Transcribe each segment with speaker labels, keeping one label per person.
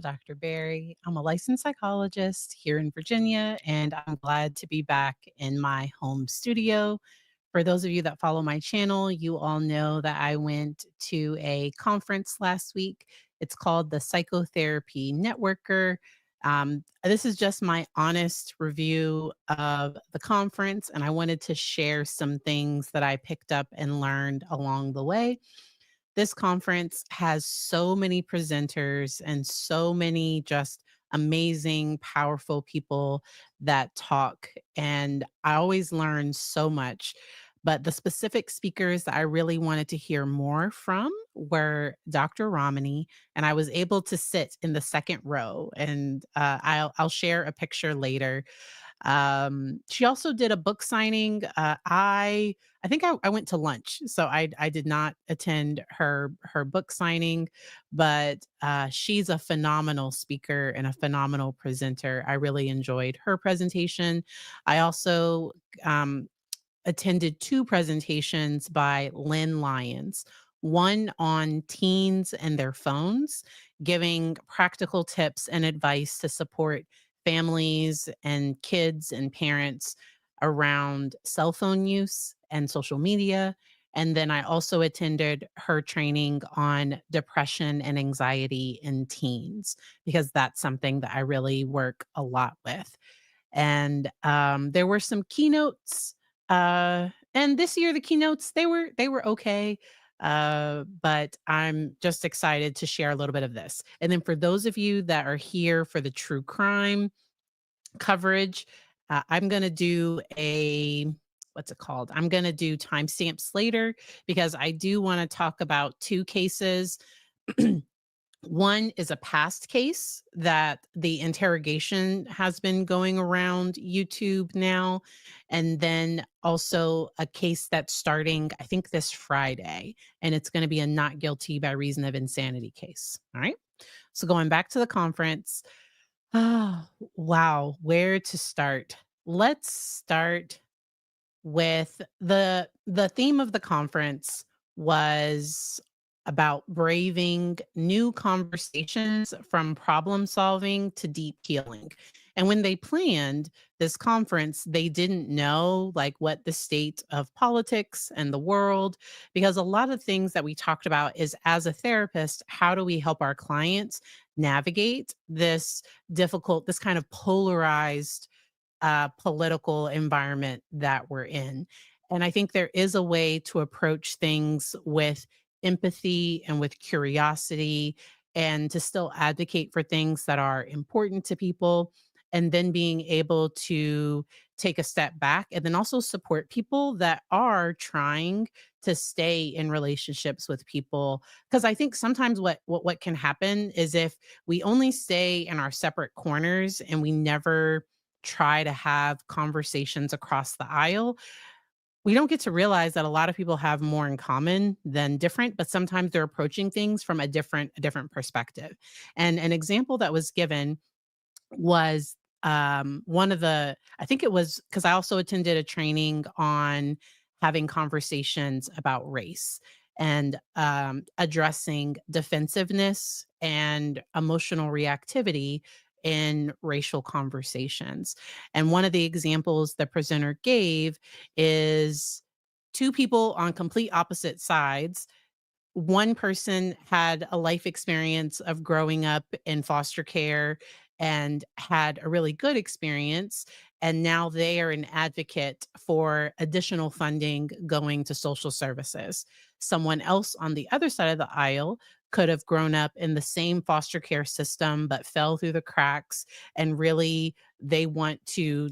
Speaker 1: Dr. Barry. I'm a licensed psychologist here in Virginia, and I'm glad to be back in my home studio. For those of you that follow my channel, you all know that I went to a conference last week. It's called the Psychotherapy Networker. This is just my honest review of the conference, and I wanted to share some things that I picked up and learned along the way. This conference has so many presenters and so many just amazing, powerful people that talk. And I always learn so much. But the specific speakers that I really wanted to hear more from were Dr. Romani, and I was able to sit in the second row. And I'll share a picture later. She also did a book signing. I think I went to lunch, so I did not attend her book signing, but she's a phenomenal speaker and a phenomenal presenter. I really enjoyed her presentation. I also attended two presentations by Lynn Lyons. One on teens and their phones, giving practical tips and advice to support families and kids and parents around cell phone use and social media. And then I also attended her training on depression and anxiety in teens, because that's something that I really work a lot with. And there were some keynotes, and this year the keynotes, they were okay. But I'm just excited to share a little bit of this. And then for those of you that are here for the true crime coverage, I'm going to do a what's it called? I'm going to do timestamps later, because I do want to talk about two cases. One is a past case that the interrogation has been going around YouTube now. And then also a case that's starting, I think, this Friday. And it's going to be a not guilty by reason of insanity case. All right. So going back to the conference. Oh, wow. Where to start? Let's start with the theme of the conference was about braving new conversations from problem solving to deep healing. And when they planned this conference, they didn't know like what the state of politics and the world, because a lot of things that we talked about is, as a therapist, how do we help our clients navigate this difficult, this kind of polarized political environment that we're in. And I think there is a way to approach things with empathy and with curiosity, and to still advocate for things that are important to people. And then being able to take a step back and then also support people that are trying to stay in relationships with people. Because I think sometimes what can happen is, if we only stay in our separate corners and we never try to have conversations across the aisle, we don't get to realize that a lot of people have more in common than different, but sometimes they're approaching things from a different perspective. And an example that was given was one of the, I think it was because I also attended a training on having conversations about race and addressing defensiveness and emotional reactivity in racial conversations. And one of the examples the presenter gave is two people on complete opposite sides. One person had a life experience of growing up in foster care and had a really good experience. And now they are an advocate for additional funding going to social services. Someone else on the other side of the aisle could have grown up in the same foster care system but fell through the cracks, and really they want to,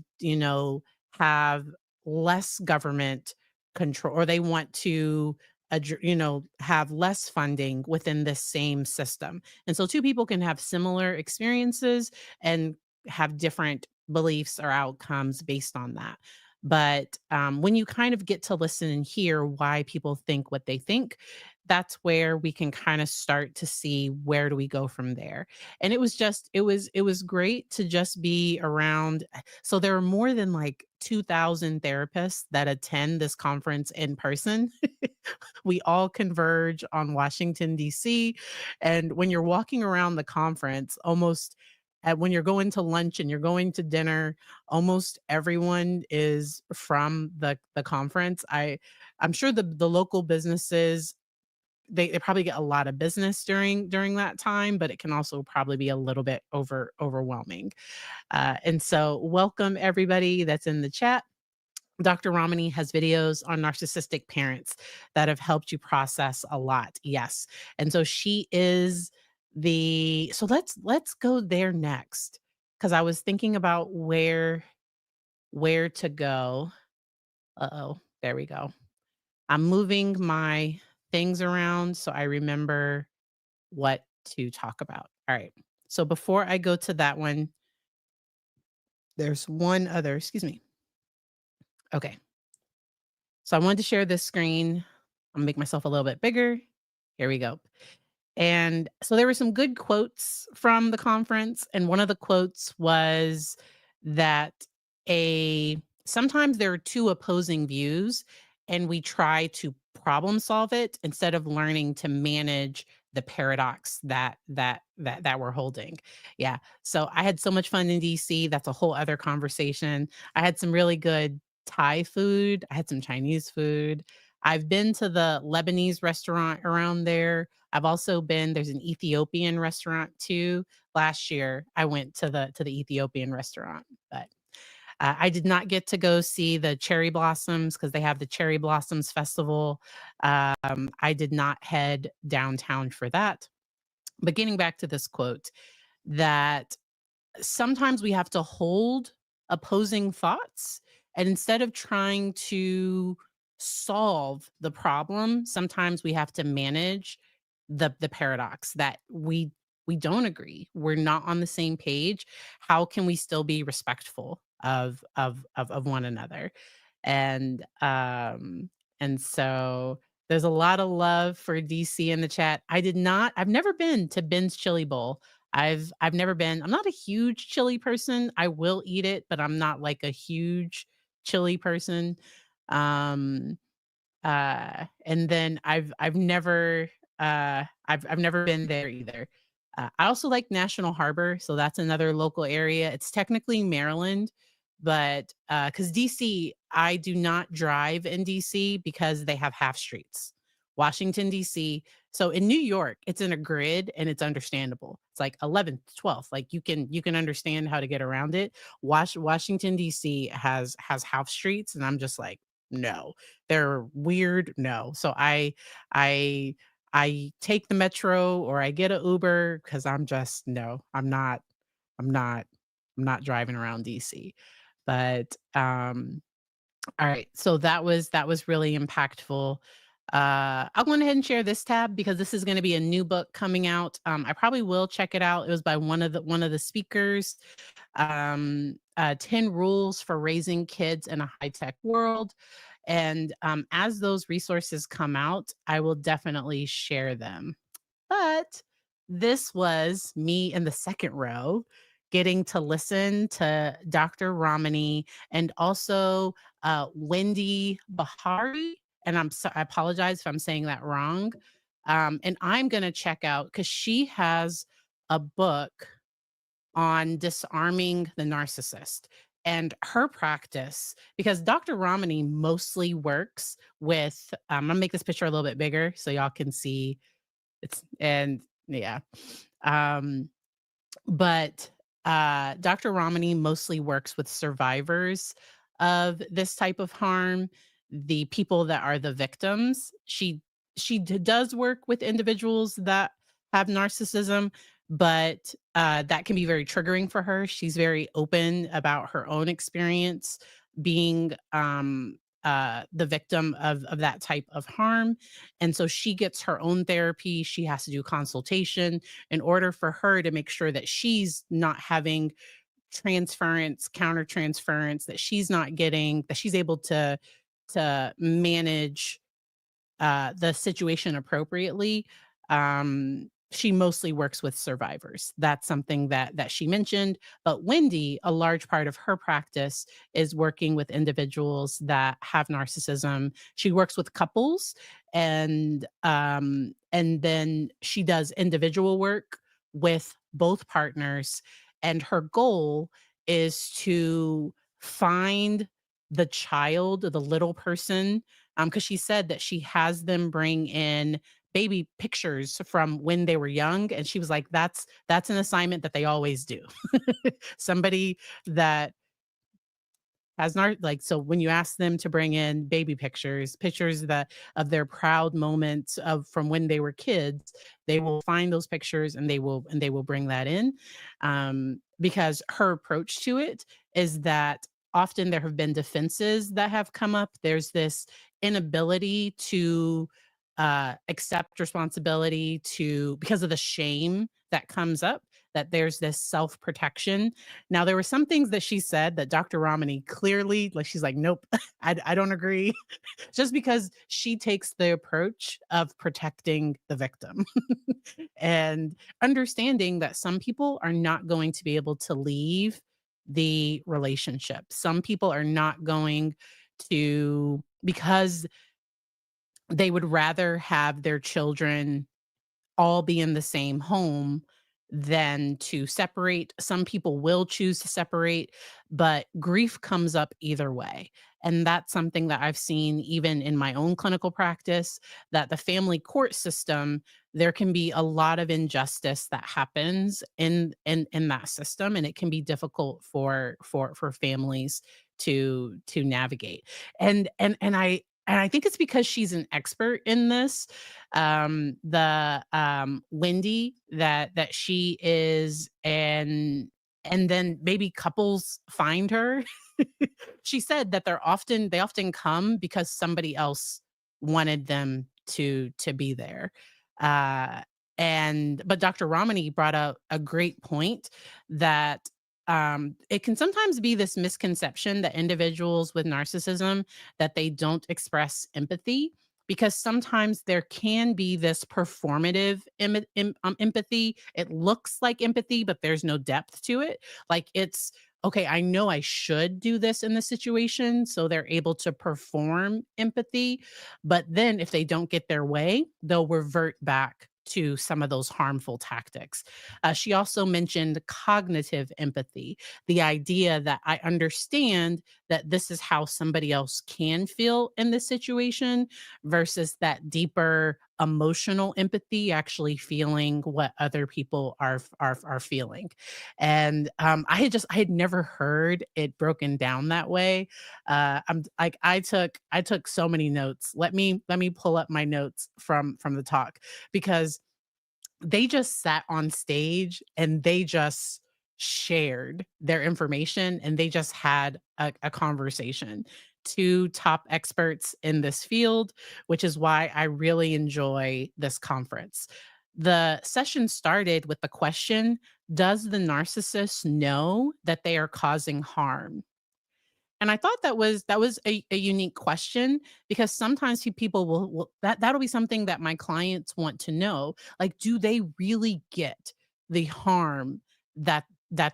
Speaker 1: have less government control, or they want to have less funding within this same system. And so two people can have similar experiences and have different beliefs or outcomes based on that. But when you kind of get to listen and hear why people think what they think, that's where we can kind of start to see where do we go from there. And it was great to just be around. So there are more than like 2,000 therapists that attend this conference in person. We all converge on Washington, D.C. And when you're walking around the conference, when you're going to lunch and you're going to dinner, almost everyone is from the conference. I'm sure the local businesses, they probably get a lot of business during that time, but it can also probably be a little bit overwhelming. And so welcome everybody that's in the chat. Dr. Ramani has videos on narcissistic parents that have helped you process a lot. Yes. And so she is so let's go there next, cuz I was thinking about where to go. Uh-oh, there we go. I'm moving my things around so I remember what to talk about. All right. So before I go to that one, there's one other, excuse me. Okay. So I wanted to share this screen. I'm gonna make myself a little bit bigger. Here we go. And so there were some good quotes from the conference, and one of the quotes was that a sometimes there are two opposing views, and we try to problem solve it instead of learning to manage the paradox that we're holding. Yeah. So I had so much fun in DC. That's a whole other conversation. I had some really good Thai food. I had some Chinese food. I've been to the Lebanese restaurant around there. I've also been there's an Ethiopian restaurant too. Last year, I went to the Ethiopian restaurant, but I did not get to go see the cherry blossoms because they have the cherry blossoms festival. I did not head downtown for that. But getting back to this quote, that sometimes we have to hold opposing thoughts, and instead of trying to solve the problem, sometimes we have to manage the paradox that we don't agree, we're not on the same page. How can we still be respectful of one another? And um and so there's a lot of love for DC in the chat. I've never been to Ben's Chili Bowl. I've never been. I'm not a huge chili person. I will eat it, but I'm not like a huge chili person. Um, and then I've never been there either. I also like National Harbor, so that's another local area. It's technically Maryland, but because DC, I do not drive in DC because they have half streets. Washington DC. So in New York, it's in a grid and it's understandable. It's like 11th, 12th. Like you can understand how to get around it. Washington DC has half streets, and I'm just like, no, they're weird. No. So I I take the metro or I get a Uber because I'm just no, I'm not I'm not driving around DC. But all right. So that was really impactful. I'll go ahead and share this tab because this is going to be a new book coming out. I probably will check it out. It was by one of the speakers. 10 rules for raising kids in a high tech world. And as those resources come out, I will definitely share them. But this was me in the second row getting to listen to Dr. Ramani and also Wendy Bahari. And I apologize if I'm saying that wrong. And I'm going to check out because she has a book on disarming the narcissist. And her practice, because Dr. Ramani mostly works with, I'm gonna make this picture a little bit bigger so y'all can see it's, and yeah. Um, but Dr. Ramani mostly works with survivors of this type of harm, the people that are the victims. She does work with individuals that have narcissism, but that can be very triggering for her. She's very open about her own experience being the victim of that type of harm. And so she gets her own therapy. She has to do consultation in order for her to make sure that she's not having transference, counter transference that she's not getting, that she's able to manage the situation appropriately. She mostly works with survivors. That's something that she mentioned. But Wendy, a large part of her practice is working with individuals that have narcissism. She works with couples, and then she does individual work with both partners. And her goal is to find the child, the little person, because she said that she has them bring in baby pictures from when they were young, and she was like, "That's an assignment that they always do." Somebody that like, so when you ask them to bring in baby pictures, pictures that of their proud moments of from when they were kids, they will find those pictures and they will bring that in. Because her approach to it is that often there have been defenses that have come up. There's this inability to accept responsibility to because of the shame that comes up, that there's this self-protection. Now, there were some things that she said that Dr. Ramani clearly, like, she's like, "Nope, I don't agree," just because she takes the approach of protecting the victim and understanding that some people are not going to be able to leave the relationship. Some people are not going to, because they would rather have their children all be in the same home than to separate. Some people will choose to separate, but grief comes up either way. And that's something that I've seen even in my own clinical practice, that the family court system, there can be a lot of injustice that happens in that system, and it can be difficult for families to navigate. And I think it's because she's an expert in this. The Wendy, that she is, and then maybe couples find her. She said that they often come because somebody else wanted them to be there. Uh, and but Dr. Ramani brought out a great point, that it can sometimes be this misconception that individuals with narcissism, that they don't express empathy, because sometimes there can be this performative empathy. It looks like empathy, but there's no depth to it. Like, it's okay, I know I should do this in this situation. So they're able to perform empathy. But then if they don't get their way, they'll revert back to some of those harmful tactics. She also mentioned cognitive empathy, the idea that I understand that this is how somebody else can feel in this situation, versus that deeper emotional empathy, actually feeling what other people are feeling. And I had never heard it broken down that way. I'm like, I took so many notes. Let me pull up my notes from the talk, because they just sat on stage and they just shared their information, and they just had a conversation. Two top experts in this field, which is why I really enjoy this conference. The session started with the question: does the narcissist know that they are causing harm? And I thought that was a unique question, because sometimes people will that'll be something that my clients want to know. Like, do they really get the harm that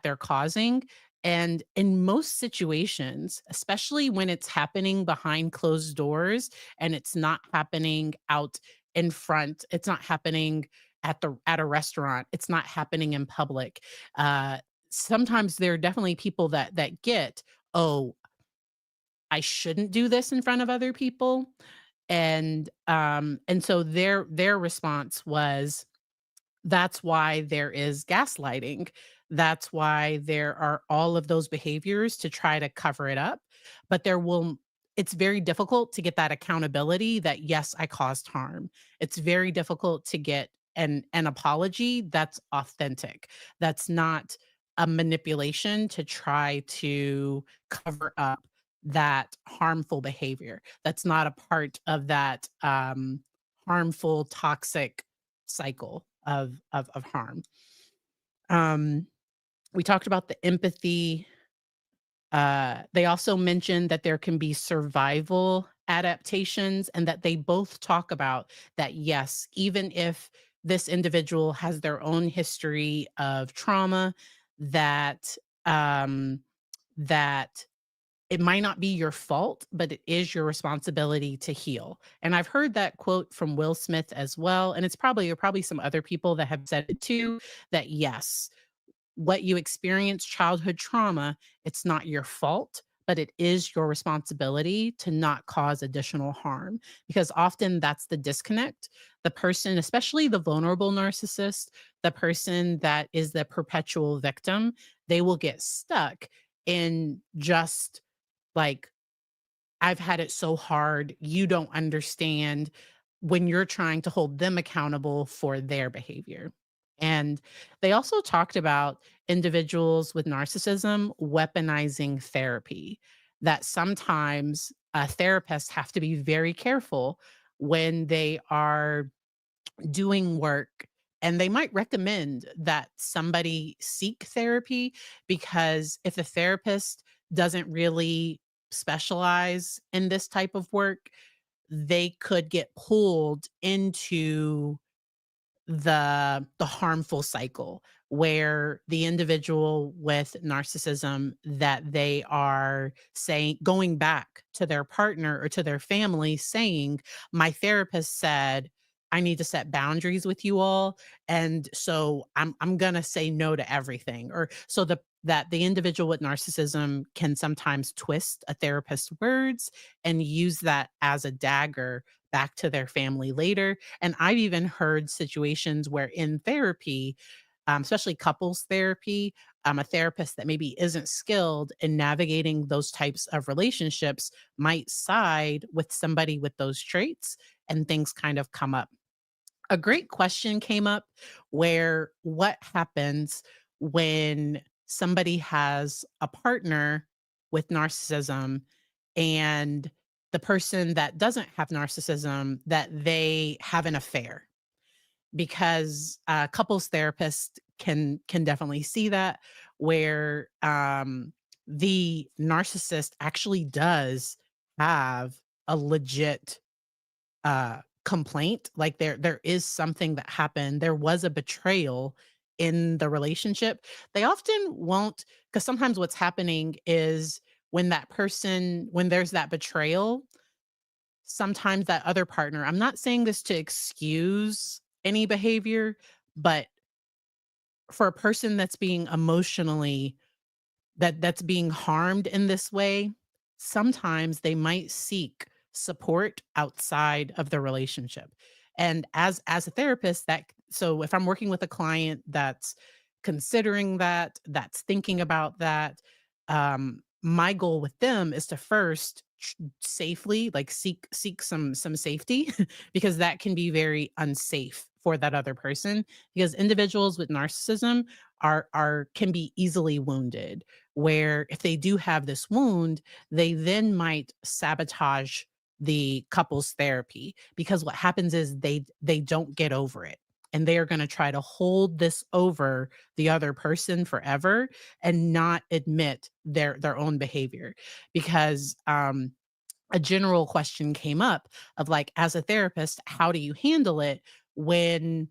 Speaker 1: they're causing? And in most situations, especially when it's happening behind closed doors and it's not happening out in front, it's not happening at a restaurant, it's not happening in public. Uh, Sometimes there are definitely people that get, oh, I shouldn't do this in front of other people. And so their response was, that's why there is gaslighting. That's why there are all of those behaviors to try to cover it up. But it's very difficult to get that accountability that, yes, I caused harm. It's very difficult to get an apology that's authentic. That's not a manipulation to try to cover up that harmful behavior. That's not a part of that harmful, toxic cycle of harm. Um, We talked about the empathy. They also mentioned that there can be survival adaptations, and that they both talk about that, yes, even if this individual has their own history of trauma, that um, that it might not be your fault, but it is your responsibility to heal. And I've heard that quote from Will Smith as well, and it's probably some other people that have said it too. That yes, what you experience, childhood trauma, it's not your fault, but it is your responsibility to not cause additional harm, because often that's the disconnect. The person, especially the vulnerable narcissist, the person that is the perpetual victim, they will get stuck in just like, I've had it so hard, you don't understand, when you're trying to hold them accountable for their behavior. And they also talked about individuals with narcissism weaponizing therapy, that sometimes therapists have to be very careful when they are doing work, and they might recommend that somebody seek therapy, because if the therapist doesn't really specialize in this type of work, they could get pulled into the harmful cycle, where the individual with narcissism, that they are saying, going back to their partner or to their family saying, my therapist said I need to set boundaries with you all, and so I'm going to say no to everything. Or so the individual with narcissism can sometimes twist a therapist's words and use that as a dagger back to their family later. And I've even heard situations where in therapy, especially couples therapy, a therapist that maybe isn't skilled in navigating those types of relationships might side with somebody with those traits, and things kind of come up. A great question came up, where what happens when somebody has a partner with narcissism, and the person that doesn't have narcissism, that they have an affair, because couples therapists can definitely see that, where the narcissist actually does have a legit complaint, like there is something that happened, there was a betrayal in the relationship. They often won't, because sometimes what's happening is, when there's that betrayal, sometimes that other partner, I'm not saying this to excuse any behavior, but for a person that's being emotionally, that's being harmed in this way, sometimes they might seek support outside of the relationship. And as a therapist, so if I'm working with a client that's considering that, that's thinking about that, my goal with them is to first safely, like, seek some safety, because that can be very unsafe for that other person, because individuals with narcissism are can be easily wounded, where if they do have this wound, they then might sabotage the couple's therapy, because what happens is they don't get over it, and they are going to try to hold this over the other person forever, and not admit their own behavior. Because a general question came up of, like, as a therapist, how do you handle it when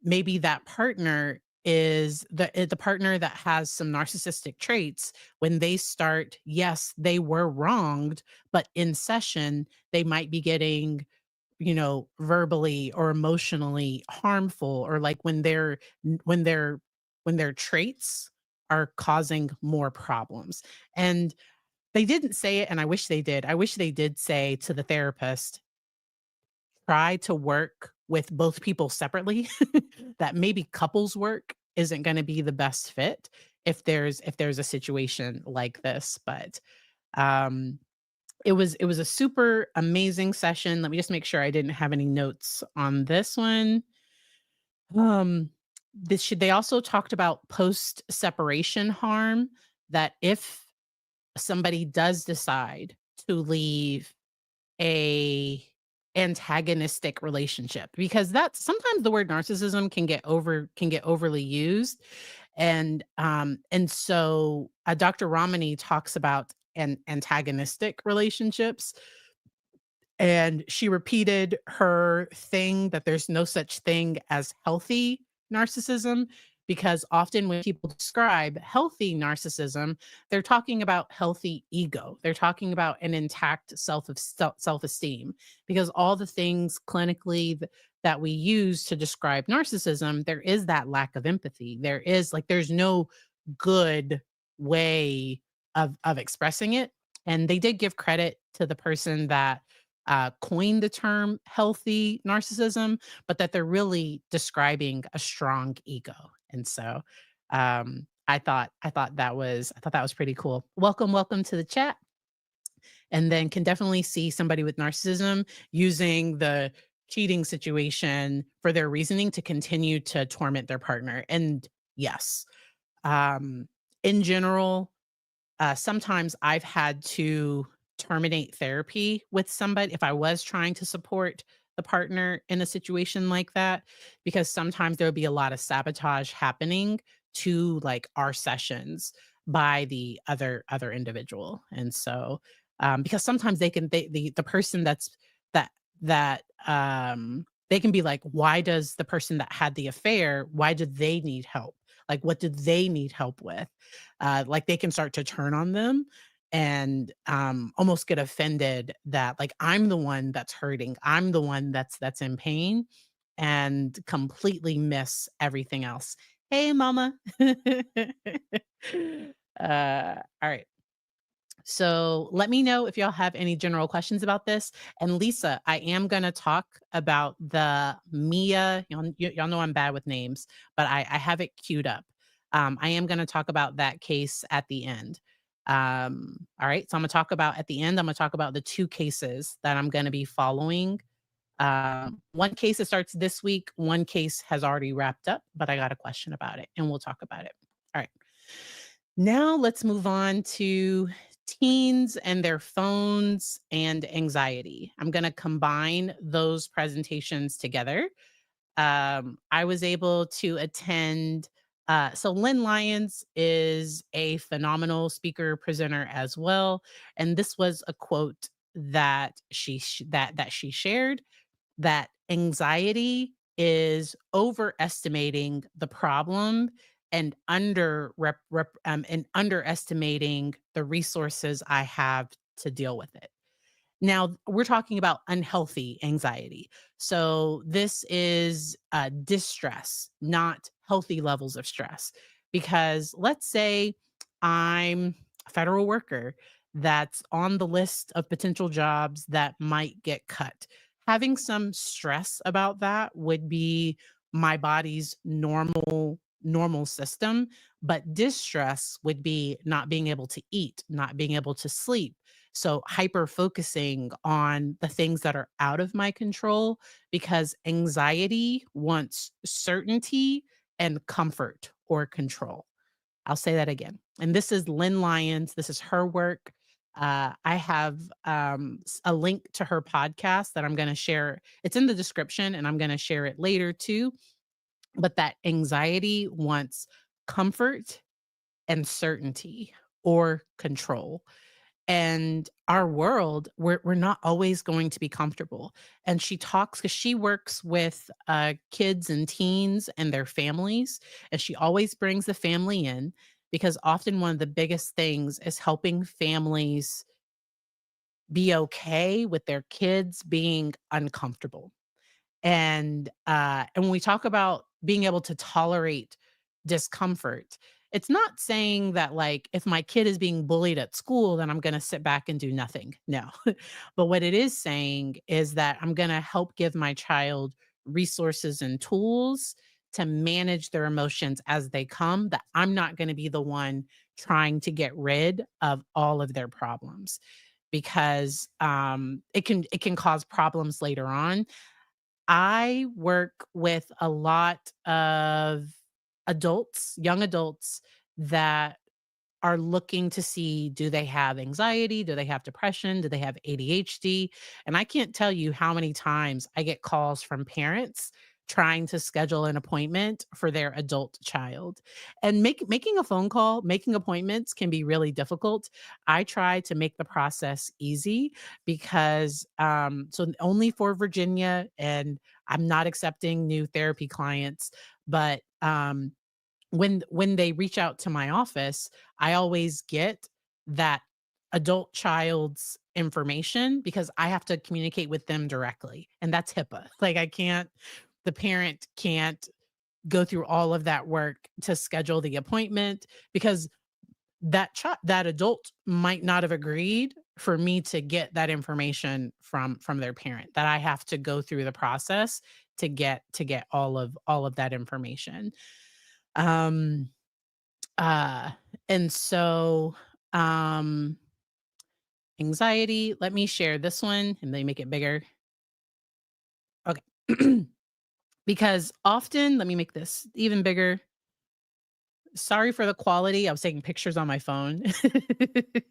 Speaker 1: maybe that partner is the partner that has some narcissistic traits, when they start, yes, they were wronged, but in session they might be getting, verbally or emotionally harmful, or like when their when their traits are causing more problems. And they didn't say it, and I wish they did. I wish they did say to the therapist, try to work with both people separately, that maybe couples work isn't gonna be the best fit if there's a situation like this. But, um, it was a super amazing session. Let me just make sure I didn't have any notes on this one. Um, they also talked about post-separation harm, that if somebody does decide to leave a antagonistic relationship, because that's sometimes the word narcissism can get overly used, And so Dr. Ramani talks about antagonistic relationships, and she repeated her thing that there's no such thing as healthy narcissism, because often when people describe healthy narcissism, they're talking about healthy ego. They're talking about an intact self-esteem, because all the things clinically that we use to describe narcissism, there is that lack of empathy. There's no good way of expressing it. And they did give credit to the person that coined the term healthy narcissism, but that they're really describing a strong ego. And so I thought that was pretty cool. Welcome to the chat. And then can definitely see somebody with narcissism using the cheating situation for their reasoning to continue to torment their partner. And yes, um, in general, sometimes I've had to terminate therapy with somebody if I was trying to support the partner in a situation like that, because sometimes there would be a lot of sabotage happening to like our sessions by the other individual. And so because sometimes the person that they can be like, why does the person that had the affair, why do they need help? Like, what do they need help with? Like they can start to turn on them and almost get offended that like I'm the one that's hurting, I'm the one that's in pain, and completely miss everything else. Hey, mama. All right. So let me know if y'all have any general questions about this. And Lisa, I am going to talk about the Mia. Y'all know I'm bad with names, but I have it queued up. I am going to talk about that case at the end. All right. So I'm going to talk about at the end, I'm going to talk about the two cases that I'm going to be following. One case that starts this week, one case has already wrapped up, but I got a question about it and we'll talk about it. All right. Now let's move on to teens and their phones and anxiety. I'm going to combine those presentations together. I was able to attend. So Lynn Lyons is a phenomenal speaker presenter as well, and this was a quote that she shared, that anxiety is overestimating the problem and and underestimating the resources I have to deal with it. Now, we're talking about unhealthy anxiety. So, this is distress, not healthy levels of stress. Because let's say I'm a federal worker that's on the list of potential jobs that might get cut. Having some stress about that would be my body's normal system, but distress would be not being able to eat, not being able to sleep, so hyper focusing on the things that are out of my control, because anxiety wants certainty and comfort or control. I'll say that again. And this is Lynn Lyons. This is her work. I have a link to her podcast that I'm going to share. It's in the description and I'm going to share it later too. But that anxiety wants comfort and certainty or control. And our world, we're not always going to be comfortable. And she talks because she works with kids and teens and their families, and she always brings the family in, because often one of the biggest things is helping families be okay with their kids being uncomfortable. And when we talk about being able to tolerate discomfort, it's not saying that, like, if my kid is being bullied at school, then I'm gonna sit back and do nothing. No. But what it is saying is that I'm gonna help give my child resources and tools to manage their emotions as they come, that I'm not gonna be the one trying to get rid of all of their problems, because it can cause problems later on. I work with a lot of adults, young adults, that are looking to see, do they have anxiety? Do they have depression? Do they have ADHD? And I can't tell you how many times I get calls from parents trying to schedule an appointment for their adult child. And making a phone call, making appointments can be really difficult. I try to make the process easy because so only for Virginia, and I'm not accepting new therapy clients, but when they reach out to my office, I always get that adult child's information because I have to communicate with them directly, and that's HIPAA. Like, I can't the parent can't go through all of that work to schedule the appointment because that adult might not have agreed for me to get that information from their parent, that I have to go through the process to get all of that information. Um uh, and so, um, anxiety, let me share this one and they make it bigger. Okay. Because often, let me make this even bigger. Sorry for the quality. I was taking pictures on my phone.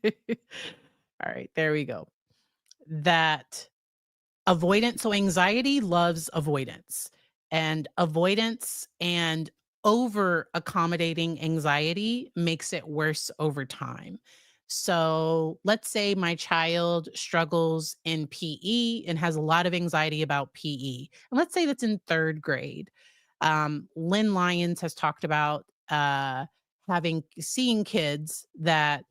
Speaker 1: All right, there we go. That avoidance, so anxiety loves avoidance, and avoidance and over accommodating anxiety makes it worse over time. So, let's say my child struggles in PE and has a lot of anxiety about PE. And let's say that's in 3rd grade. Lynn Lyons has talked about having seeing kids that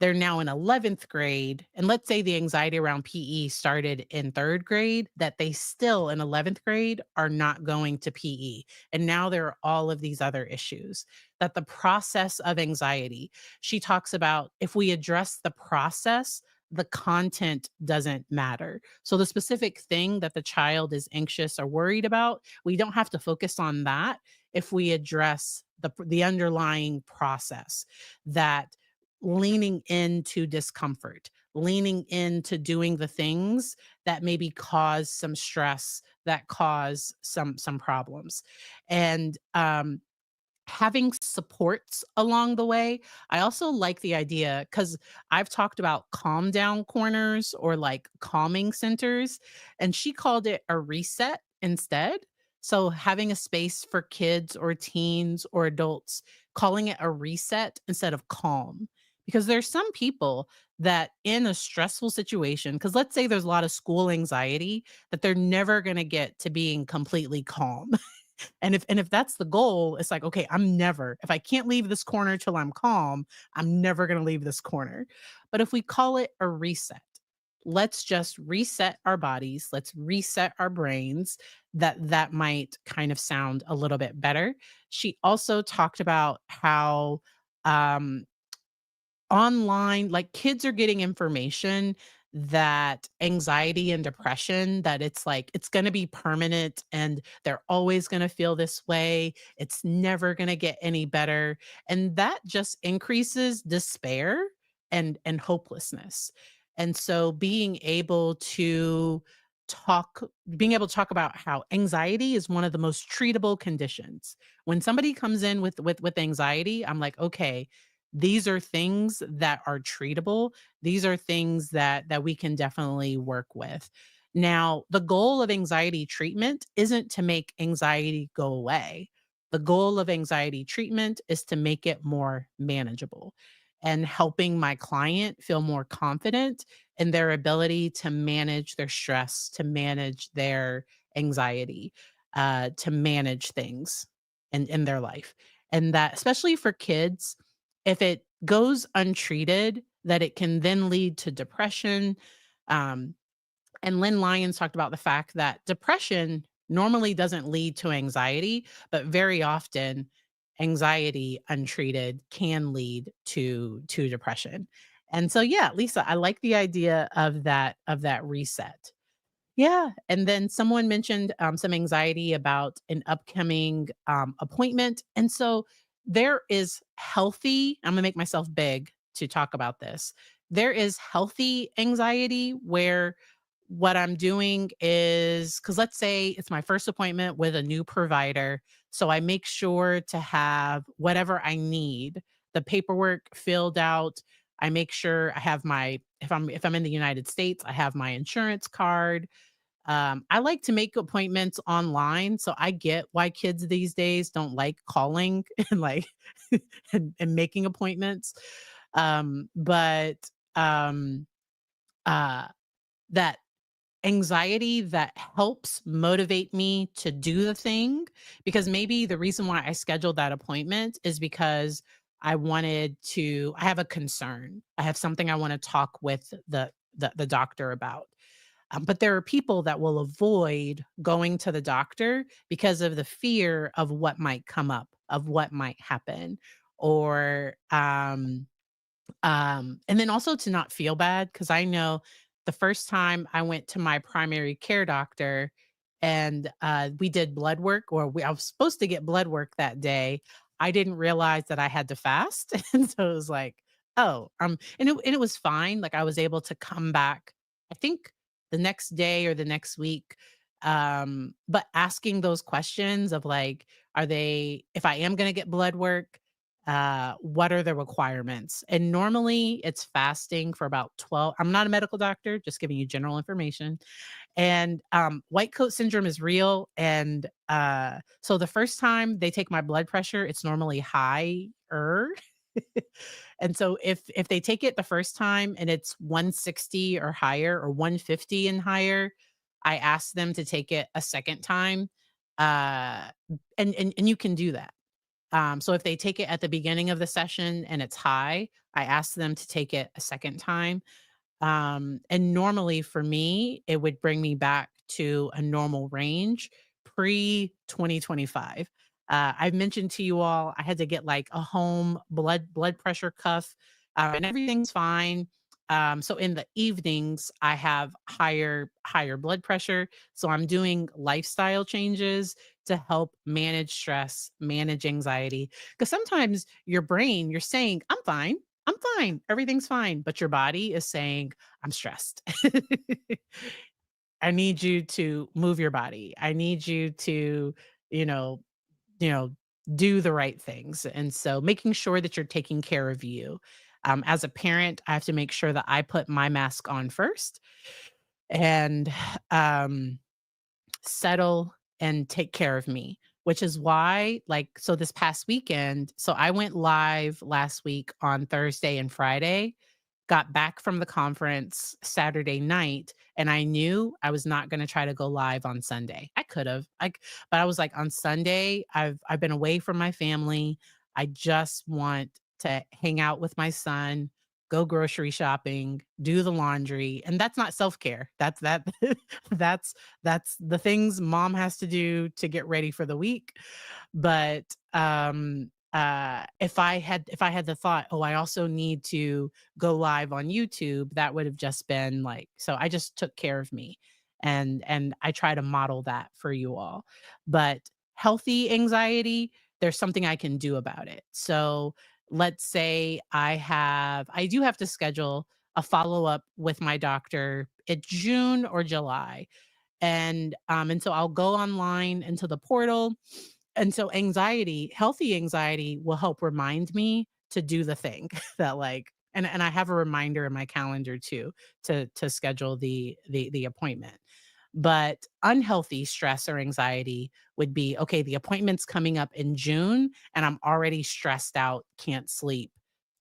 Speaker 1: they're now in 11th grade, and let's say the anxiety around PE started in 3rd grade, that they still in 11th grade are not going to PE. And now there are all of these other issues. That the process of anxiety, she talks about if we address the process, the content doesn't matter. So the specific thing that the child is anxious or worried about, we don't have to focus on that if we address the underlying process. That leaning into discomfort, leaning into doing the things that maybe cause some stress, that cause some problems. And having supports along the way. I also like the idea because I've talked about calm down corners or like calming centers, and she called it a reset instead. So having a space for kids or teens or adults, calling it a reset instead of calm. Because there's some people that in a stressful situation, because let's say there's a lot of school anxiety, that they're never going to get to being completely calm. And if that's the goal, it's like, okay, if I can't leave this corner till I'm calm, I'm never gonna leave this corner. But if we call it a reset, let's just reset our bodies, let's reset our brains, that might kind of sound a little bit better. She also talked about how um online, like, kids are getting information that anxiety and depression, that it's like it's gonna be permanent and they're always gonna feel this way. It's never gonna get any better. And that just increases despair and hopelessness. And so talk being able to talk about how anxiety is one of the most treatable conditions. When somebody comes in with anxiety, I'm like, okay, these are things that are treatable. These are things that we can definitely work with. Now, the goal of anxiety treatment isn't to make anxiety go away. The goal of anxiety treatment is to make it more manageable and helping my client feel more confident in their ability to manage their stress, to manage their anxiety, to manage things in their life. And that, especially for kids, if it goes untreated, that it can then lead to depression. Um, and Lynn Lyons talked about the fact that depression normally doesn't lead to anxiety, but very often anxiety untreated can lead to depression. And so yeah, Lisa, I like the idea of that reset. Yeah, and then someone mentioned, some anxiety about an upcoming, appointment, and so there is healthy I'm gonna make myself big to talk about this. There is healthy anxiety where what I'm doing is, because 'cause let's say it's my first appointment with a new provider, so I make sure to have whatever I need, the paperwork filled out. I make sure I have my if I'm in the United States, I have my insurance card, I like to make appointments online, so I get why kids these days don't like calling and like and making appointments. But um, uh, that anxiety that helps motivate me to do the thing, because maybe the reason why I scheduled that appointment is because I have a concern. I have something I want to talk with the doctor about. But there are people that will avoid going to the doctor because of the fear of what might come up, of what might happen, or and then also to not feel bad, because I know the first time I went to my primary care doctor and we did blood work, I was supposed to get blood work that day. I didn't realize that I had to fast. And so it was like, oh, and it was fine. Like I was able to come back, I think the next day or the next week. But asking those questions of like, if I am going to get blood work, what are the requirements? And normally it's fasting for about 12. I'm not a medical doctor, just giving you general information. And white coat syndrome is real. And so the first time they take my blood pressure, it's normally higher. And so if they take it the first time and it's 160 or higher or 150 and higher, I ask them to take it a second time. Uh, and you can do that. So if they take it at the beginning of the session and it's high, I ask them to take it a second time. And normally for me, it would bring me back to a normal range pre 2025. I've mentioned to you all, I had to get like a home blood pressure cuff, and everything's fine. So in the evenings, I have higher blood pressure. So I'm doing lifestyle changes to help manage stress, manage anxiety. Because sometimes your brain, you're saying, I'm fine. Everything's fine. But your body is saying, I'm stressed. I need you to move your body. I need you to, you know, you know, do the right things. And so making sure that you're taking care of you. As a parent, I have to make sure that I put my mask on first and um settle and take care of me, which is why, like, so this past weekend, so I went live last week on Thursday and Friday, got back from the conference Saturday night, and I knew I was not going to try to go live on Sunday. I could have, but I was like, on Sunday, I've been away from my family. I just want to hang out with my son, go grocery shopping, do the laundry, and that's not self care. That's that's the things mom has to do to get ready for the week. But if I had the thought, oh, I also need to go live on YouTube, that would have just been like, so I just took care of me. And I try to model that for you all. But healthy anxiety, there's something I can do about it. So let's say I do have to schedule a follow-up with my doctor in June or July. And so I'll go online into the portal. And so healthy anxiety will help remind me to do the thing that like, and I have a reminder in my calendar too to schedule the appointment. But unhealthy stress or anxiety would be, okay, the appointment's coming up in June and I'm already stressed out, can't sleep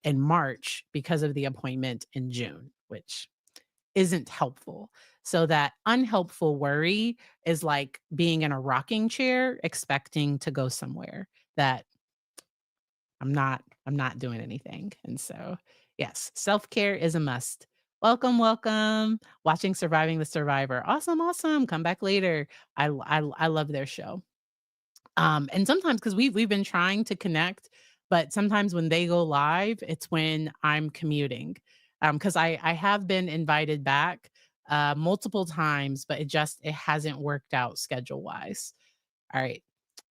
Speaker 1: in March because of the appointment in June, which isn't helpful. So that unhelpful worry is like being in a rocking chair expecting to go somewhere that I'm not doing anything. And so, yes, self-care is a must. Welcome, welcome. Watching Surviving the Survivor. Awesome, awesome. Come back later. I love their show. And sometimes because we've been trying to connect, but sometimes when they go live, it's when I'm commuting. Because I have been invited back multiple times, but it hasn't worked out schedule wise. All right.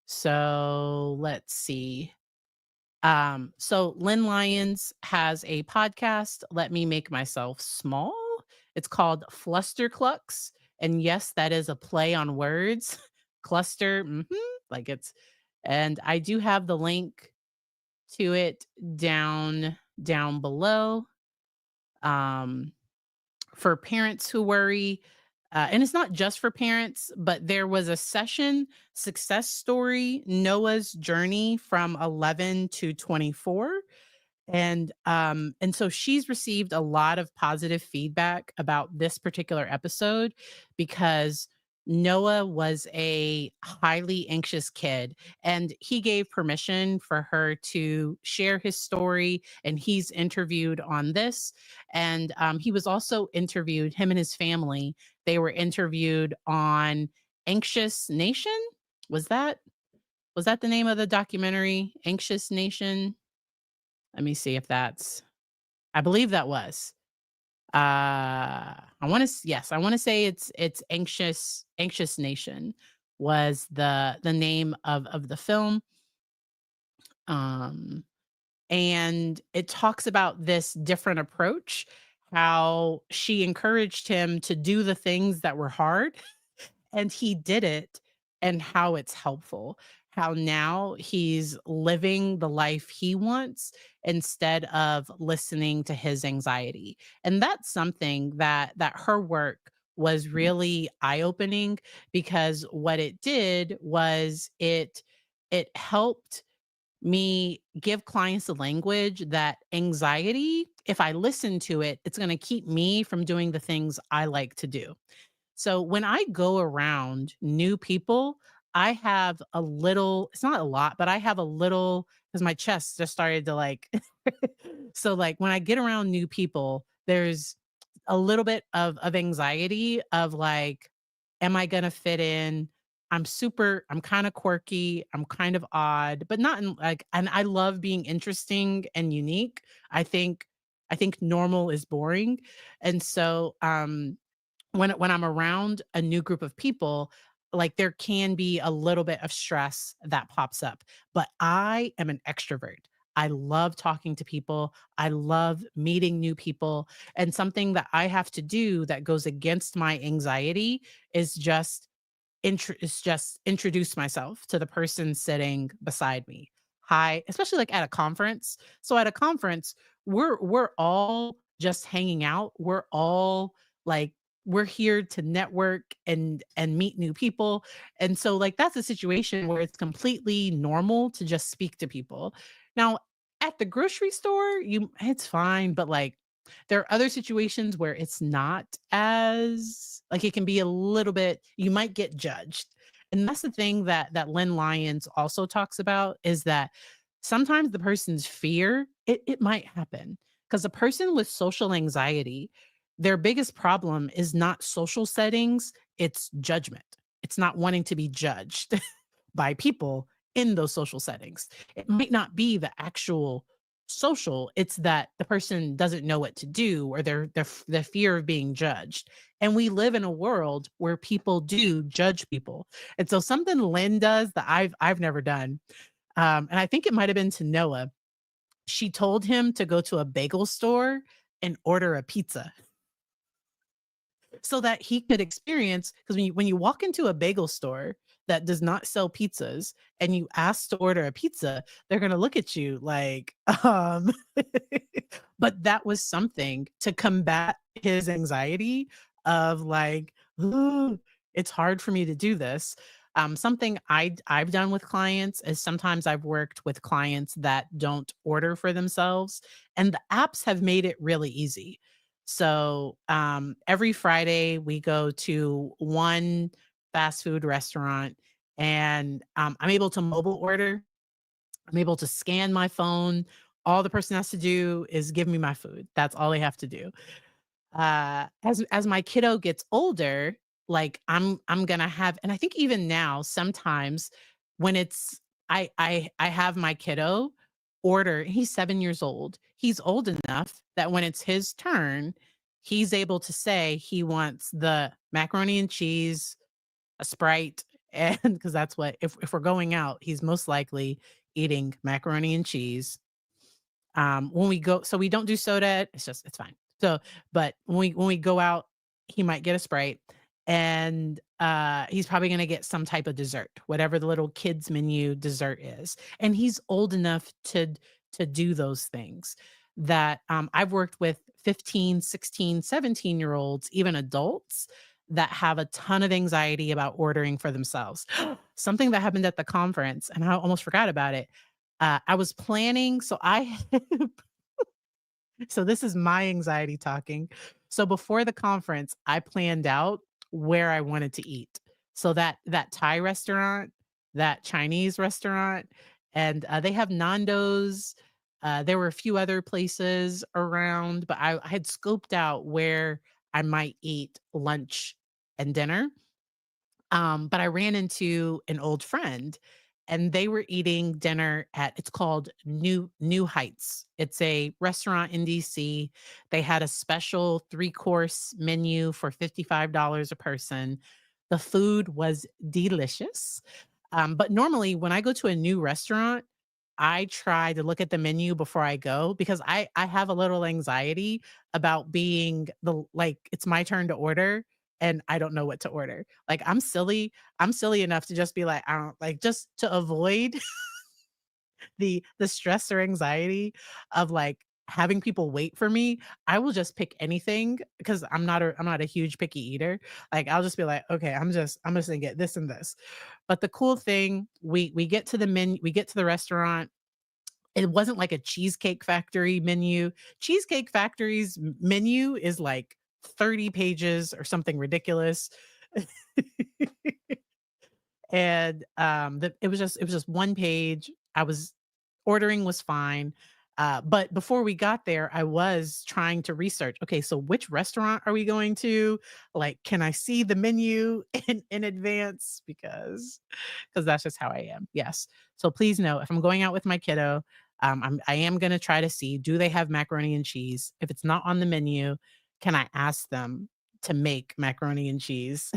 Speaker 1: So let's see. So Lynn Lyons has a podcast, Let Me Make Myself Small. It's called Flusterclux. And yes, that is a play on words. Cluster, like it's, and I do have the link to it down below. Um, for parents who worry, And it's not just for parents, but there was a session success story, Noah's journey from 11 to 24. And so she's received a lot of positive feedback about this particular episode because Noah was a highly anxious kid, and he gave permission for her to share his story, and he's interviewed on this. And he was also interviewed, him and his family, they were interviewed on Anxious Nation. Was that was that the name of the documentary, Anxious Nation? Let me see if that's I believe that was. I wanna yes, I wanna say it's Anxious Nation was the name of the film. Um, and it talks about this different approach, how she encouraged him to do the things that were hard and he did it, and how it's helpful. How now he's living the life he wants instead of listening to his anxiety. And that's something that her work was really eye-opening, because what it did was it helped me give clients a language that anxiety, if I listen to it, it's going to keep me from doing the things I like to do. So when I go around new people, I have a little, it's not a lot, but I have a little, because my chest just started to like, so like when I get around new people, there's a little bit of anxiety of like, am I gonna fit in? I'm kind of quirky, I'm kind of odd, but not in like, and I love being interesting and unique. I think normal is boring. And so when I'm around a new group of people, like there can be a little bit of stress that pops up. But I am an extrovert. I love talking to people. I love meeting new people. And something that I have to do that goes against my anxiety is just introduce myself to the person sitting beside me. Hi, especially like at a conference. So at a conference, we're all just hanging out. We're all like we're here to network and meet new people. And so like that's a situation where it's completely normal to just speak to people. Now, at the grocery store, you it's fine, but like there are other situations where it's not as like it can be a little bit you might get judged. And that's the thing that Lynn Lyons also talks about is that sometimes the person's fear, it might happen. Because a person with social anxiety, their biggest problem is not social settings, it's judgment. It's not wanting to be judged by people in those social settings. It might not be the actual social, it's that the person doesn't know what to do or the fear of being judged. And we live in a world where people do judge people. And so something Lynn does that I've never done, and I think it might have been to Noah. She told him to go to a bagel store and order a pizza so that he could experience, because when you walk into a bagel store that does not sell pizzas and you ask to order a pizza, they're gonna look at you like, but that was something to combat his anxiety of like, "Ooh, it's hard for me to do this." Something I've done with clients is sometimes I've worked with clients that don't order for themselves, and the apps have made it really easy. So, every Friday we go to one fast food restaurant, and, I'm able to mobile order. I'm able to scan my phone. All the person has to do is give me my food. That's all they have to do. As my kiddo gets older, like I'm gonna have, and I think even now, sometimes when it's I have my kiddo order, he's 7 years old. He's old enough that when it's his turn, he's able to say he wants the macaroni and cheese, a Sprite, and because that's what if we're going out, he's most likely eating macaroni and cheese. When we go, so we don't do soda, it's fine. So, but when we go out, he might get a Sprite, and, he's probably gonna get some type of dessert, whatever the little kids menu dessert is, and he's old enough to do those things that, I've worked with 15, 16, 17-year-olds, even adults that have a ton of anxiety about ordering for themselves. Something that happened at the conference, and I almost forgot about it. I was planning, so this is my anxiety talking. So before the conference, I planned out where I wanted to eat. So that Thai restaurant, that Chinese restaurant, and they have Nando's. There were a few other places around, but I had scoped out where I might eat lunch and dinner. But I ran into an old friend and they were eating dinner at it's called New Heights. It's a restaurant in DC. They had a special three-course menu for $55 a person. The food was delicious. But normally when I go to a new restaurant, I try to look at the menu before I go because I have a little anxiety about being like it's my turn to order and I don't know what to order. Like I'm silly enough to just be like, I don't like just to avoid the stress or anxiety of like having people wait for me. I will just pick anything because I'm not a huge picky eater. Like I'll just be like, okay, I'm just gonna get this and this. But the cool thing, we get to the menu, we get to the restaurant. It wasn't like a Cheesecake Factory menu. Cheesecake Factory's menu is like 30 pages or something ridiculous. And, it was just one page. I was ordering was fine, but before we got there, I was trying to research, "Okay, so which restaurant are we going to? Like, can I see the menu in advance?" Because that's just how I am, yes. So please know, if I'm going out with my kiddo, I am gonna try to see, do they have macaroni and cheese? If it's not on the menu, can I ask them to make macaroni and cheese?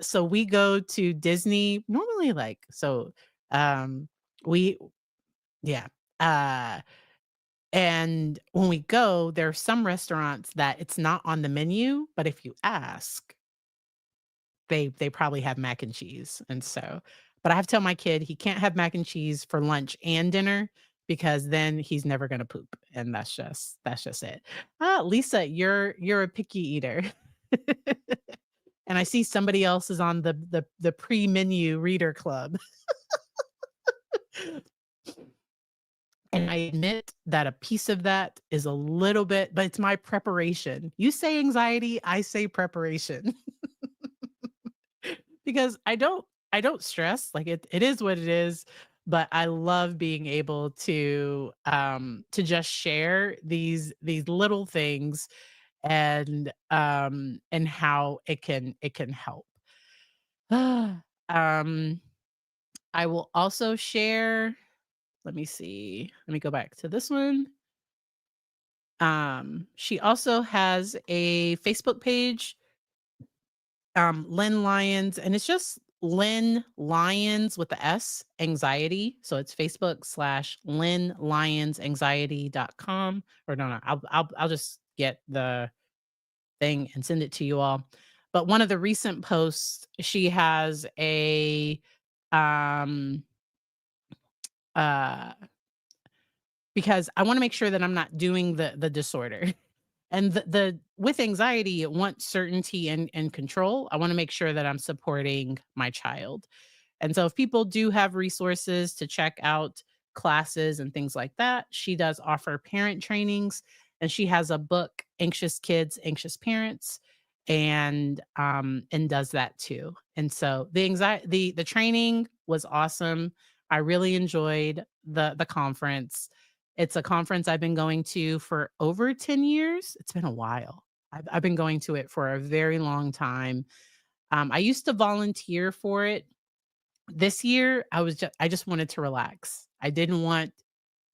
Speaker 1: So we go to Disney normally um, we yeah, uh, and when we go, there are some restaurants that it's not on the menu, but if you ask, they probably have mac and cheese, and so but I have to tell my kid he can't have mac and cheese for lunch and dinner because then he's never gonna poop, and that's just it. Lisa, you're a picky eater. And I see somebody else is on the pre-menu reader club. And I admit that a piece of that is a little bit but it's my preparation. You say anxiety, I say preparation. Because I don't stress, like, it is what it is, but I love being able to just share these little things and how it can help. Um, I will also share let me see. Let me go back to this one. She also has a Facebook page, Lynn Lyons, and it's just Lynn Lyons with the S, anxiety. So it's Facebook/Lynn Lyons anxiety.com. Or no, I'll just get the thing and send it to you all. But one of the recent posts, she has a um uh because I want to make sure that I'm not doing the disorder. And the with anxiety, it wants certainty and control. I want to make sure that I'm supporting my child. And so if people do have resources to check out classes and things like that, she does offer parent trainings and she has a book, Anxious Kids, Anxious Parents, and does that too. And so the training was awesome. I really enjoyed the conference. It's a conference I've been going to for over 10 years. It's been a while. I've been going to it for a very long time. I used to volunteer for it. This year, I just wanted to relax. I didn't want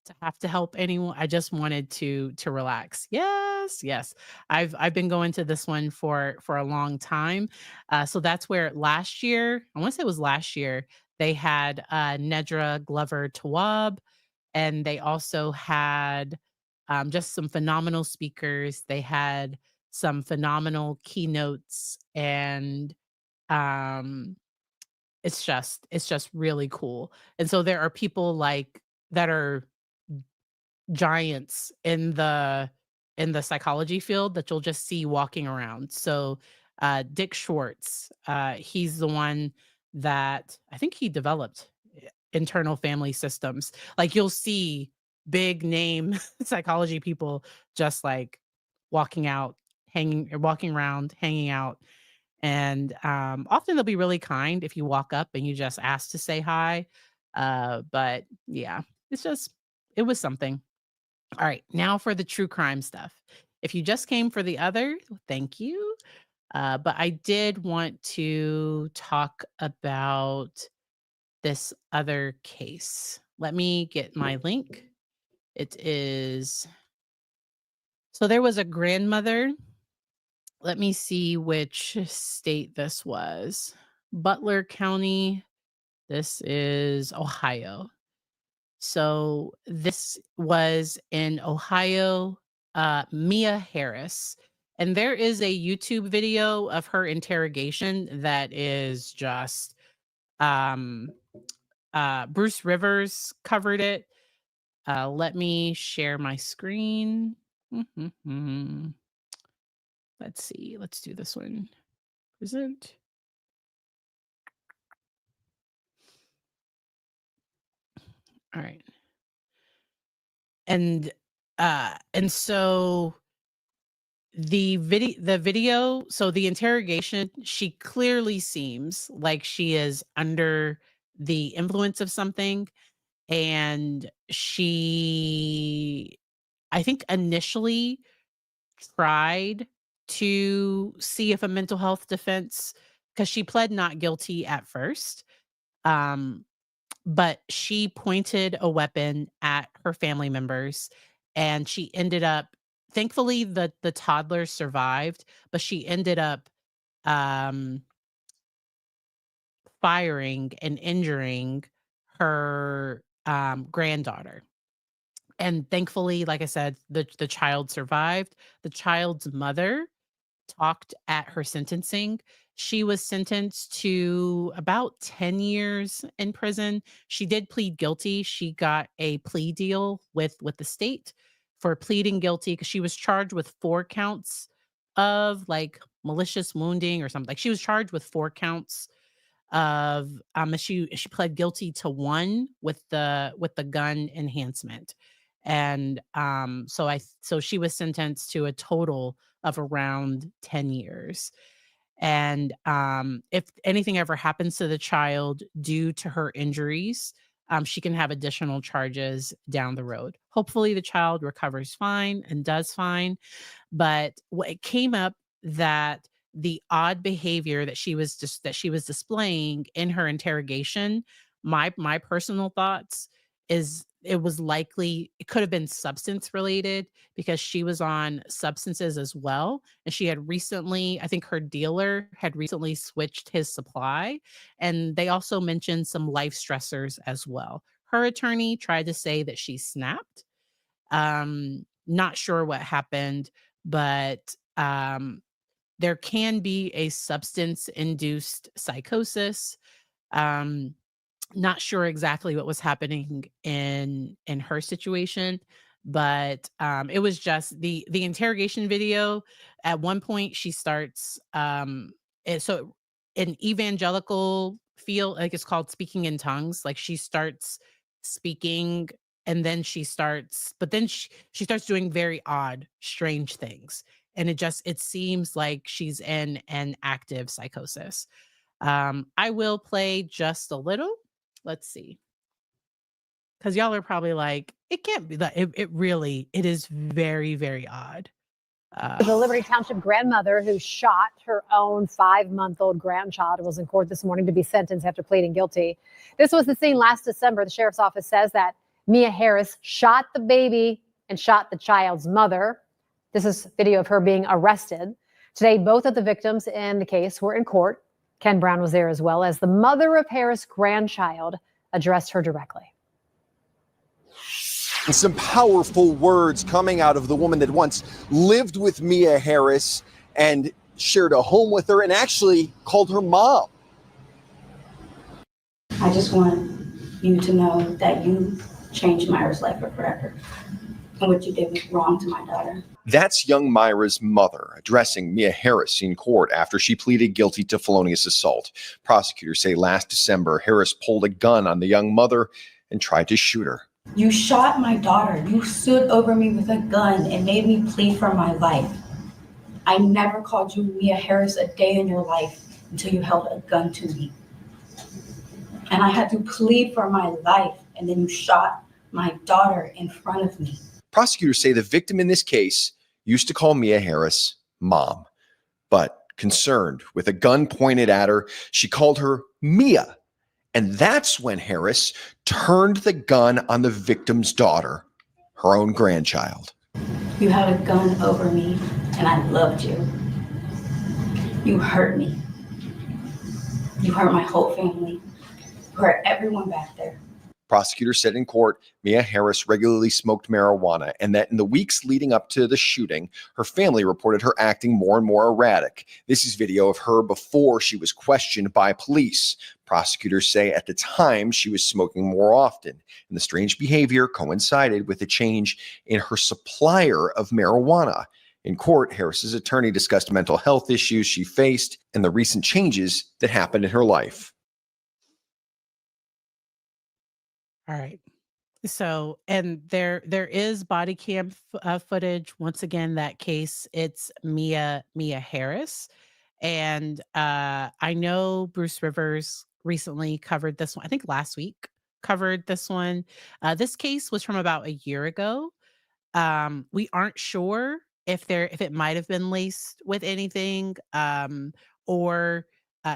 Speaker 1: to have to help anyone. I just wanted to relax. Yes, yes. I've been going to this one for a long time. So that's where last year, I want to say it was last year, they had Nedra Glover Tawab, and they also had just some phenomenal speakers. They had some phenomenal keynotes, and um, it's just really cool. And so there are people like that are giants in the psychology field that you'll just see walking around. So Dick Schwartz, he's the one that I think he developed internal family systems. Like you'll see big name psychology people just like walking out, walking around, hanging out. And often they'll be really kind if you walk up and you just ask to say hi. But yeah, it was something. All right, now for the true crime stuff. If you just came for the other, thank you. But I did want to talk about this other case. Let me get my link. It is so there was a grandmother. Let me see which state this was. Butler County. This is Ohio. So this was in Ohio, Mia Harris. And there is a YouTube video of her interrogation that is just um Bruce Rivers covered it. Let me share my screen. Mhm. Let's see. Let's do this one. Present. All right. And so the video, so the interrogation, she clearly seems like she is under the influence of something. And she, I think, initially tried to see if a mental health defense, because she pled not guilty at first. Um, but she pointed a weapon at her family members, and she ended up, thankfully the toddler survived, but she ended up um firing and injuring her granddaughter. And thankfully, like I said, the child survived. The child's mother talked at her sentencing. She was sentenced to about 10 years in prison. She did plead guilty. She got a plea deal with the state for pleading guilty because she was charged with 4 counts of like malicious wounding or something. Like she was charged with 4 counts of she pled guilty to 1 with the gun enhancement. And so she was sentenced to a total of around 10 years. And if anything ever happens to the child due to her injuries, she can have additional charges down the road. Hopefully the child recovers fine and does fine. But it came up that the odd behavior that she was displaying in her interrogation, my personal thoughts is it could have been substance related because she was on substances as well. And she had recently, I think her dealer had recently switched his supply. And they also mentioned some life stressors as well. Her attorney tried to say that she snapped. Not sure what happened, but there can be a substance induced psychosis. Um, Not sure exactly what was happening in her situation, but it was just the interrogation video. At one point, she starts so an evangelical feel like it's called speaking in tongues. Like she starts speaking, and then she starts doing very odd, strange things, and it seems like she's in an active psychosis. I will play just a little. Let's see. Because y'all are probably like, it can't be that. It is very, very odd.
Speaker 2: The Liberty Township grandmother who shot her own 5-month-old grandchild was in court this morning to be sentenced after pleading guilty. This was the scene last December. The sheriff's office says that Mia Harris shot the baby and shot the child's mother. This is video of her being arrested. Today, both of the victims in the case were in court. Ken Brown was there as well as the mother of Harris' grandchild addressed her directly.
Speaker 3: And some powerful words coming out of the woman that once lived with Mia Harris and shared a home with her and actually called her mom.
Speaker 4: I just want you to know that you changed Myra's life forever. And what you did was wrong to my daughter.
Speaker 3: That's young Myra's mother addressing Mia Harris in court after she pleaded guilty to felonious assault. Prosecutors say last December, Harris pulled a gun on the young mother and tried to shoot her.
Speaker 4: You shot my daughter. You stood over me with a gun and made me plead for my life. I never called you Mia Harris a day in your life until you held a gun to me. And I had to plead for my life, and then you shot my daughter in front of me.
Speaker 3: Prosecutors say the victim in this case used to call Mia Harris Mom, but concerned with a gun pointed at her, she called her Mia. And that's when Harris turned the gun on the victim's daughter, her own grandchild.
Speaker 4: You had a gun over me, and I loved you. You hurt me. You hurt my whole family. You hurt everyone back there.
Speaker 3: Prosecutors said in court, Mia Harris regularly smoked marijuana and that in the weeks leading up to the shooting, her family reported her acting more and more erratic. This is video of her before she was questioned by police. Prosecutors say at the time she was smoking more often, and the strange behavior coincided with a change in her supplier of marijuana. In court, Harris's attorney discussed mental health issues she faced and the recent changes that happened in her life.
Speaker 1: All right. So, and there is body cam footage. Once again, that case, it's Mia Harris, and I know Bruce Rivers recently covered this one. I think last week covered this one. This case was from about a year ago. We aren't sure if it might have been laced with anything, or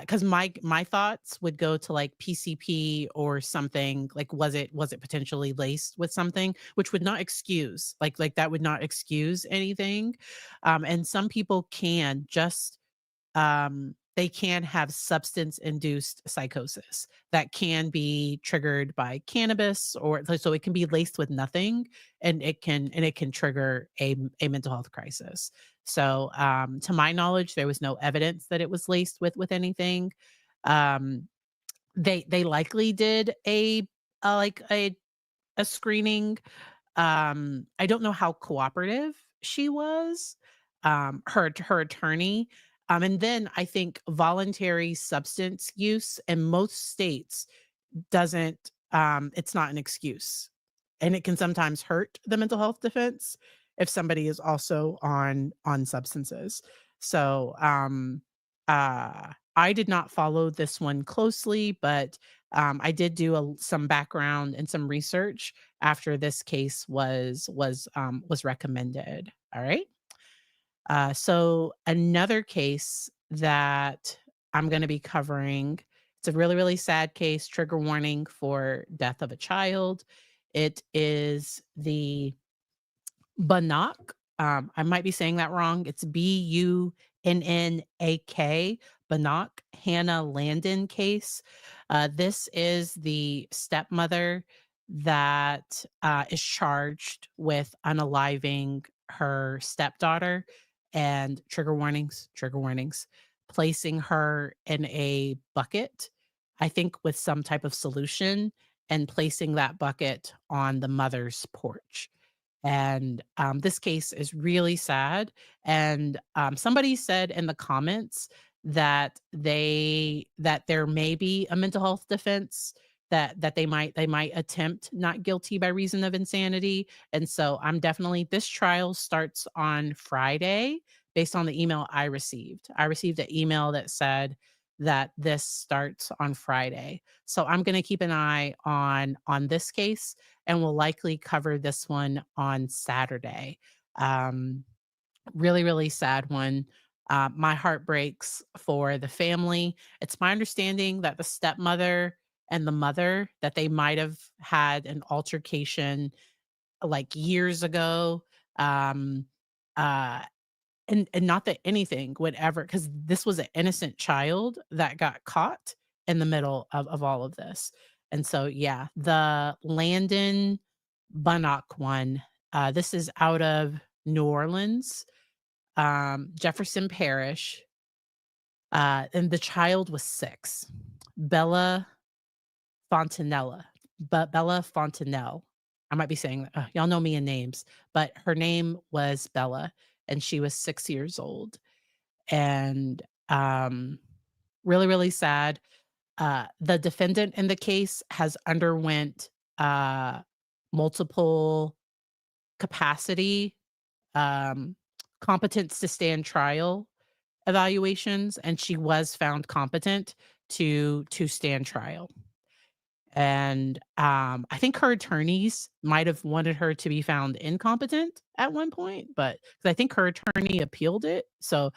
Speaker 1: because my thoughts would go to like PCP or something. Like, was it potentially laced with something, which would not excuse that would not excuse anything. And some people can just they can have substance induced psychosis that can be triggered by cannabis, or so it can be laced with nothing, and it can trigger a mental health crisis. So to my knowledge, there was no evidence that it was laced with anything. um they likely did like a screening. I don't know how cooperative she was, her attorney. And then I think voluntary substance use in most states doesn't, it's not an excuse. And it can sometimes hurt the mental health defense if somebody is also on substances. So I did not follow this one closely, but I did do some background and some research after this case was recommended. All right. So another case that I'm going to be covering, it's a really, really sad case, trigger warning for death of a child. It is the Bannock. I might be saying that wrong. It's Bunnak, Bannock Hannah Landon case. This is the stepmother that is charged with unaliving her stepdaughter, and trigger warnings, placing her in a bucket, I think with some type of solution, and placing that bucket on the mother's porch. And this case is really sad. And somebody said in the comments that there may be a mental health defense, that they might attempt not guilty by reason of insanity. And so I'm definitely, this trial starts on Friday based on the email I received. I received an email that said that this starts on Friday. So I'm going to keep an eye on this case, and we'll likely cover this one on Saturday. Um, Really, really sad one. My heart breaks for the family. It's my understanding that the stepmother and the mother, that they might have had an altercation like years ago. Um, uh, and not that anything would ever, because this was an innocent child that got caught in the middle of all of this. And so, yeah, the Landon Bunnock one, this is out of New Orleans, Jefferson Parish, and the child was 6. Bella Fontanella, but Bella Fontanelle. I might be saying, y'all know me in names, but her name was Bella, and she was 6 years old. And, really, really sad. The defendant in the case has underwent, uh, multiple capacity, um, competence to stand trial evaluations, and she was found competent to stand trial. And, I think her attorneys might have wanted her to be found incompetent at one point, but 'cause I think her attorney appealed it, so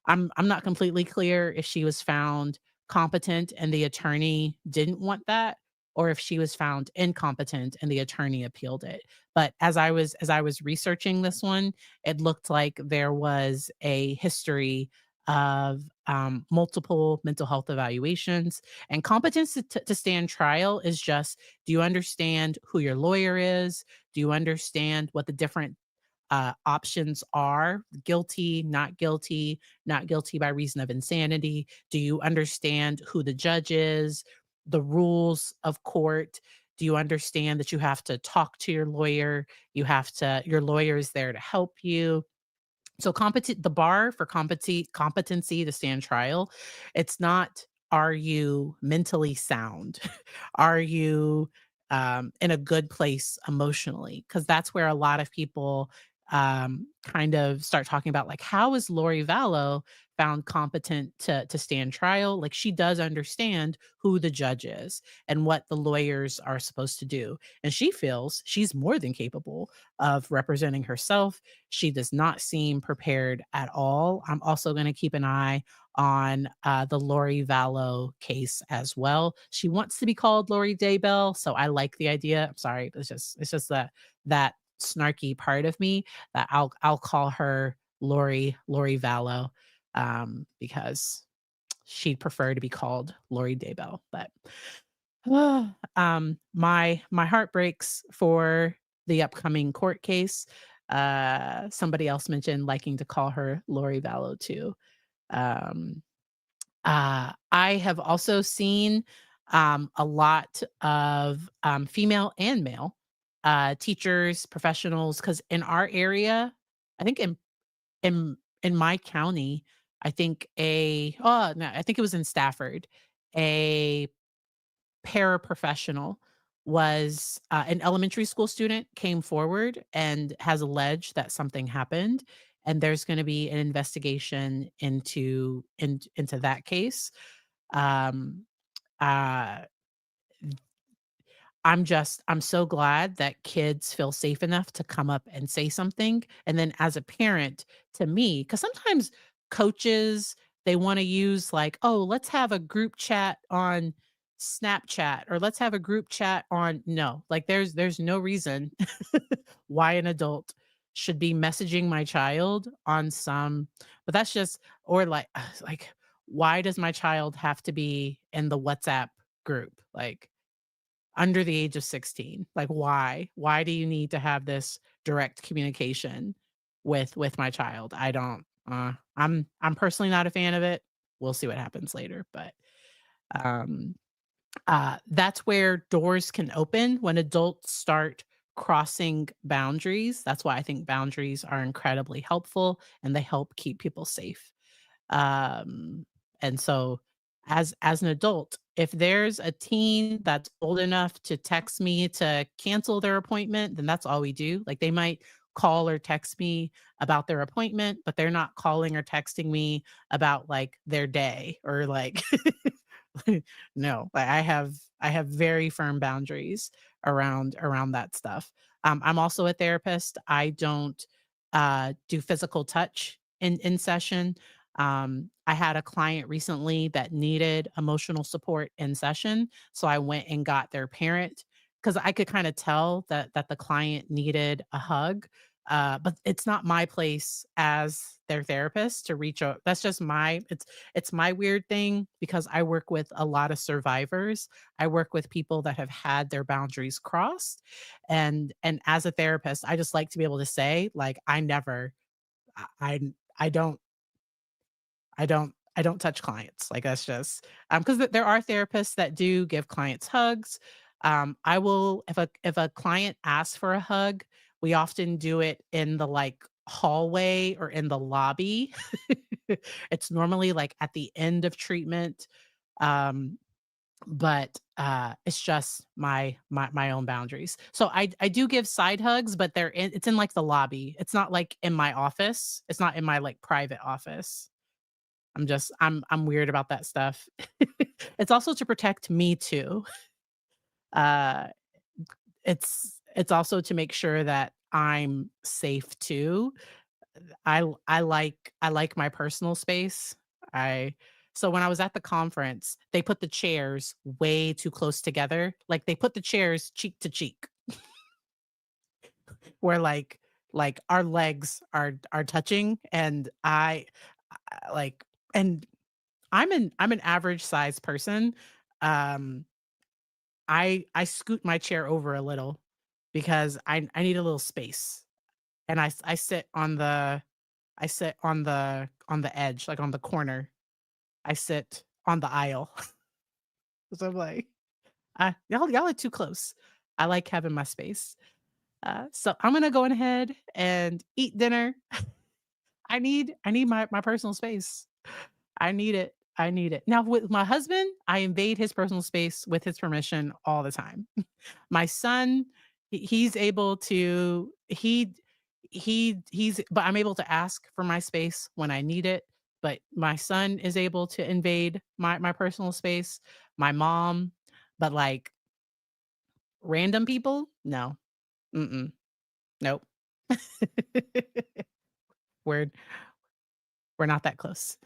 Speaker 1: I'm not completely clear if she was found competent and the attorney didn't want that, or if she was found incompetent and the attorney appealed it. But as I was researching this one, it looked like there was a history of, multiple mental health evaluations, and competence to stand trial is just, do you understand who your lawyer is? Do you understand what the different options are? Guilty, not guilty by reason of insanity? Do you understand who the judge is, the rules of court? Do you understand that you have to talk to your lawyer? Your lawyer is there to help you. So the bar for competency to stand trial, it's not, are you mentally sound? Are you in a good place emotionally? Because that's where a lot of people kind of start talking about, like, how is Lori Vallow found competent to stand trial? Like, she does understand who the judge is and what the lawyers are supposed to do. And she feels she's more than capable of representing herself. She does not seem prepared at all. I'm also going to keep an eye on the Lori Vallow case as well. She wants to be called Lori Daybell, so I like the idea. I'm sorry, it's just that snarky part of me that I'll call her Lori Vallow, because she'd prefer to be called Lori Daybell. But my heart breaks for the upcoming court case. Somebody else mentioned liking to call her Lori Vallow too. Um, I have also seen a lot of female and male teachers, professionals, because in our area, I think in my county, I think no, I think it was in Stafford, a paraprofessional was an elementary school student came forward and has alleged that something happened, and there's going to be an investigation into that case. um uh I'm so glad that kids feel safe enough to come up and say something. And then as a parent, to me, because sometimes coaches, they want to use, like, oh, let's have a group chat on Snapchat, or let's have a group chat on, no, like, there's no reason why an adult should be messaging my child on some, but that's just, or like, why does my child have to be in the WhatsApp group? Like, under the age of 16. Like, why? Why do you need to have this direct communication with my child? I don't I'm personally not a fan of it. We'll see what happens later, but um that's where doors can open when adults start crossing boundaries. That's why I think boundaries are incredibly helpful, and they help keep people safe. Um, and so as an adult, if there's a teen that's old enough to text me to cancel their appointment, then that's all we do. Like, they might call or text me about their appointment, but they're not calling or texting me about, like, their day, or like no, like, I have very firm boundaries around that stuff. I'm also a therapist. I don't do physical touch in session. I had a client recently that needed emotional support in session, so I went and got their parent, because I could kind of tell that the client needed a hug. But it's not my place as their therapist to reach out. That's just it's my weird thing, because I work with a lot of survivors. I work with people that have had their boundaries crossed. And as a therapist, I just like to be able to say, like, I never I I I don't I don't touch clients. Like, that's just, because there are therapists that do give clients hugs. I will if a client asks for a hug, we often do it in the, like, hallway or in the lobby. It's normally, like, at the end of treatment, um, but, it's just my own boundaries. So I do give side hugs, but it's in, like, the lobby. It's not, like, in my office. It's not in my, like, private office. I'm weird about that stuff. It's also to protect me too. Uh, it's also to make sure that I'm safe too. I like my personal space. I So when I was at the conference, they put the chairs way too close together. Like, they put the chairs cheek to cheek, where, like, our legs are touching, and like and I'm an average sized person. Um, I scoot my chair over a little because I need a little space, and I sit on the edge, like, on the corner. I sit on the aisle. So I'm like, y'all are too close. I like having my space. So I'm gonna go ahead and eat dinner. I need my personal space. I need it. I need it. Now with my husband, I invade his personal space with his permission all the time. My son, he's able to he's but I'm able to ask for my space when I need it, but my son is able to invade my personal space. My mom, but, like, random people, no. Mm-mm. Nope. We're we're not that close.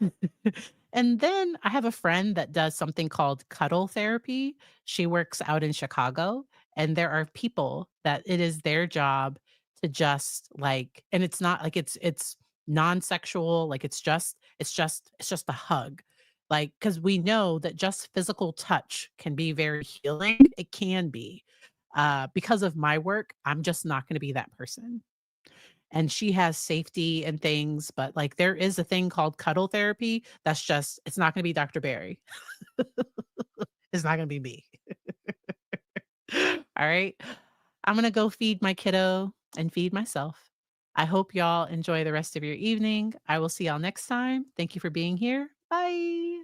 Speaker 1: And then I have a friend that does something called cuddle therapy. She works out in Chicago, and there are people that it is their job to just, like, and it's not like it's non-sexual, like, it's just a hug. Like, cuz we know that just physical touch can be very healing. It can be. Because of my work, I'm just not going to be that person, and she has safety and things, but, like, there is a thing called cuddle therapy that's just it's not gonna be Dr. Barry. It's not gonna be me. Alright? I'm gonna go feed my kiddo and feed myself. I hope y'all enjoy the rest of your evening. I will see y'all next time. Thank you for being here. Bye.